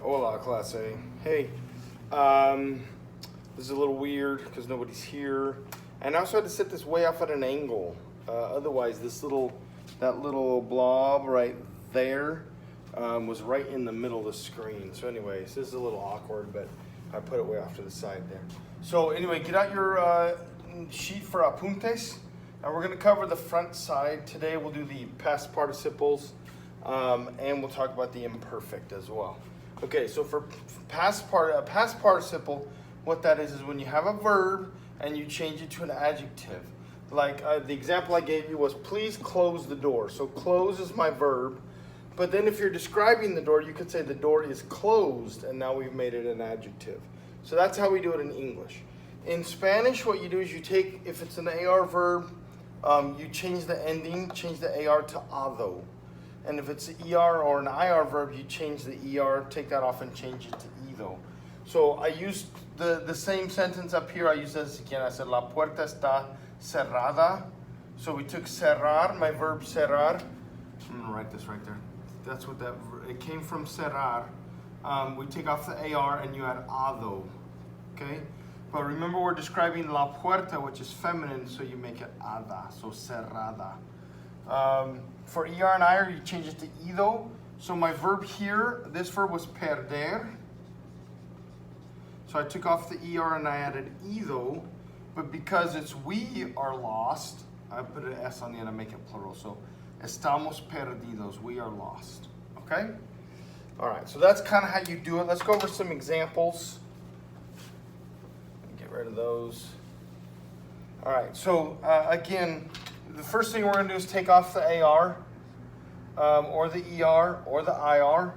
Hola, clase. Hey, this is a little weird because nobody's here, and I also had to set this way off at an angle. Otherwise, that little blob right there was right in the middle of the screen. So, anyways, this is a little awkward, but I put it way off to the side there. So, anyway, get out your sheet for apuntes, and we're going to cover the front side today. We'll do the past participles, and we'll talk about the imperfect as well. Okay, so for past participle, what that is when you have a verb and you change it to an adjective. Like the example I gave you was, please close the door. So close is my verb, but then if you're describing the door, you could say the door is closed, and now we've made it an adjective. So that's how we do it in English. In Spanish, what you do is you take, if it's an AR verb, you change the ending, change the AR to ado. And if it's an ER or an IR verb, you change the ER, take that off and change it to ido. So I used the same sentence up here. I used this again. I said, la puerta está cerrada. So we took cerrar, my verb cerrar. I'm going to write this right there. That's what it came from cerrar. We take off the AR and you add ado. Okay? But remember, we're describing la puerta, which is feminine, so you make it ada, so cerrada. For ER and IR, you change it to ido. So my verb here, this verb was perder. So I took off the ER and I added ido. But because it's we are lost, I put an S on the end and make it plural. So estamos perdidos, we are lost. Okay? All right, so that's kind of how you do it. Let's go over some examples. Get rid of those. All right, so again, the first thing we're going to do is take off the AR, or the ER, or the IR.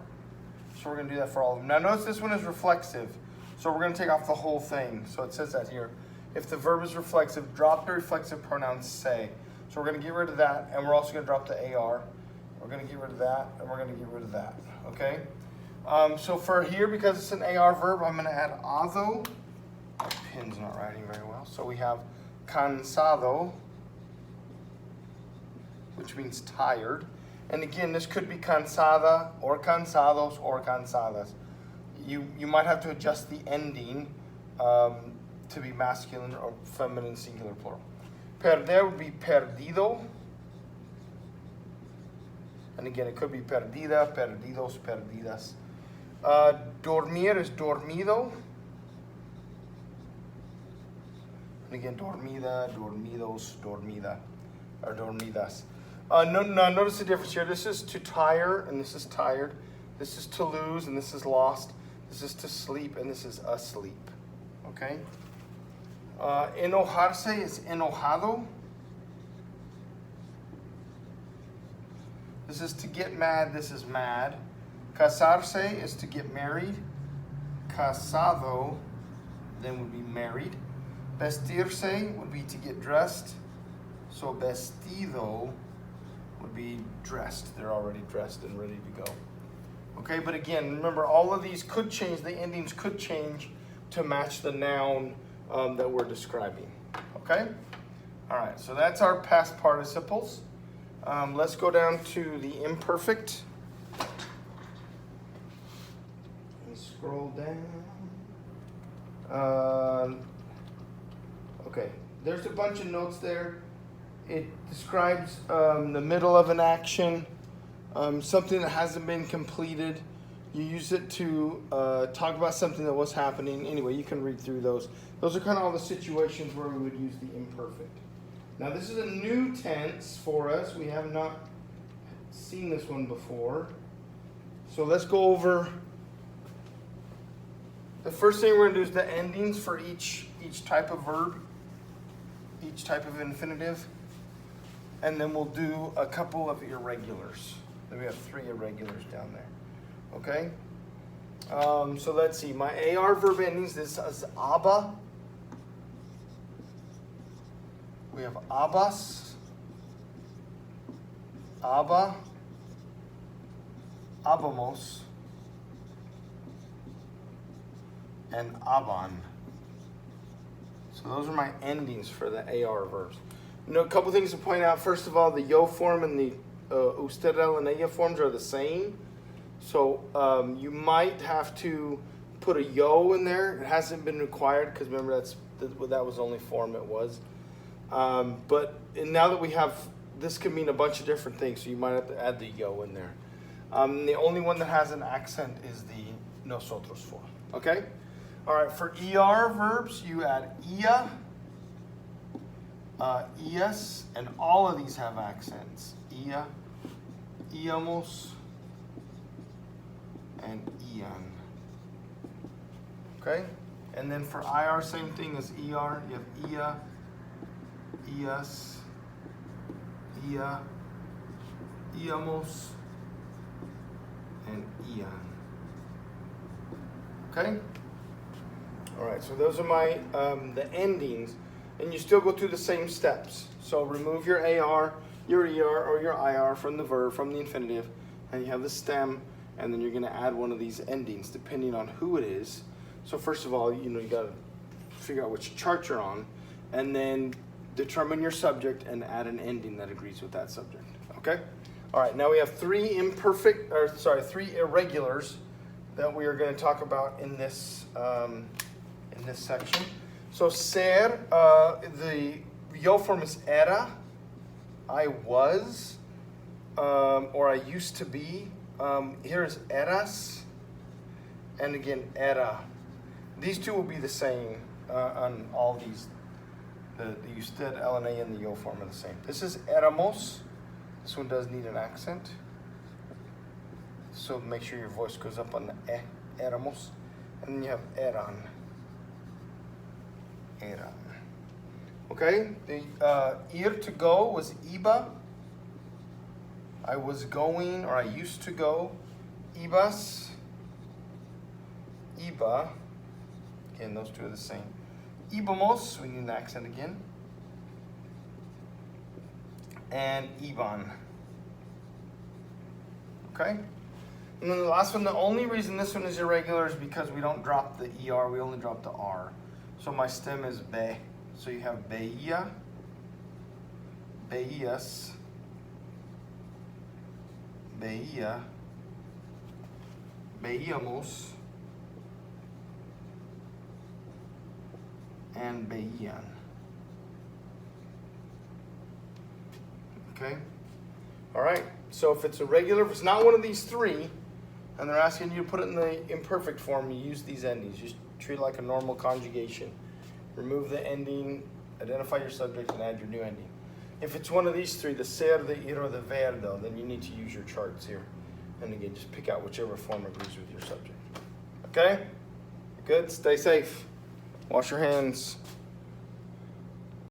So we're going to do that for all of them. Now notice this one is reflexive. So we're going to take off the whole thing. So it says that here. If the verb is reflexive, drop the reflexive pronoun se. So we're going to get rid of that, and we're also going to drop the AR. We're going to get rid of that, and we're going to get rid of that. Okay? So for here, because it's an AR verb, I'm going to add ado. My pen's not writing very well. So we have cansado, which means tired. And again, this could be cansada or cansados or cansadas. You might have to adjust the ending to be masculine or feminine, singular, plural. Perder would be perdido. And again, it could be perdida, perdidos, perdidas. Dormir is dormido. And again, dormida, dormidos, dormida, or dormidas. Notice the difference here. This is to tire, and this is tired. This is to lose, and this is lost. This is to sleep, and this is asleep. Okay? Enojarse is enojado. This is to get mad. This is mad. Casarse is to get married. Casado then would be married. Vestirse would be to get dressed. So vestido would be dressed. They're already dressed and ready to go. Okay, but again, remember, all of these could change. The endings could change to match the noun that we're describing. Okay? All right, so that's our past participles. Let's go down to the imperfect. And scroll down. Okay, there's a bunch of notes there. It describes the middle of an action, something that hasn't been completed. You use it to talk about something that was happening. Anyway, you can read through those. Those are kind of all the situations where we would use the imperfect. Now, this is a new tense for us. We have not seen this one before. So let's go over. The first thing we're going to do is the endings for each type of verb, each type of infinitive. And then we'll do a couple of irregulars. Then we have 3 irregulars down there. Okay? So let's see. My AR verb endings, this is aba. We have abas, aba, abamos, and aban. So those are my endings for the AR verbs. You know, a couple things to point out. First of all, the yo form and the usted, él, and ella forms are the same. So you might have to put a yo in there. It hasn't been required because remember that was the only form it was. But now that we have, this could mean a bunch of different things, so you might have to add the yo in there. The only one that has an accent is the nosotros form, okay? All right, for ER verbs, you add ia, ias, and all of these have accents. Ia, íamos, and ian. Okay? And then for IR, same thing as ER. You have ia, ias, ia, íamos, and ian. Okay? All right, so those are my the endings, and you still go through the same steps. So remove your AR, your ER, or your IR from the verb, from the infinitive, and you have the stem, and then you're going to add one of these endings depending on who it is. So first of all, you got to figure out which chart you're on, and then determine your subject and add an ending that agrees with that subject. Okay? All right, now we have three irregulars that we are going to talk about in this section. So ser, the yo form is era, I was, or I used to be. Here's eras, and again era. These two will be the same on all these. The usted, LNA, and the yo form are the same. This is éramos. This one does need an accent. So make sure your voice goes up on the éramos. And then you have eran. Eran. Okay? The ir to go was iba. I was going, or I used to go. Ibas. Iba. Again, those two are the same. Íbamos, we need an accent again. And iban. Okay? And then the last one, the only reason this one is irregular is because we don't drop the ER, we only drop the R. So my stem is be. So you have beía, beías, beía, beíamos, and beían. Okay? All right. So if it's irregular, if it's not one of these three, and they're asking you to put it in the imperfect form, you use these endings. Just treat it like a normal conjugation. Remove the ending, identify your subject, and add your new ending. If it's one of these three, the ser, the ir, or the ver, though, then you need to use your charts here. And again, just pick out whichever form agrees with your subject. Okay? Good. Stay safe. Wash your hands.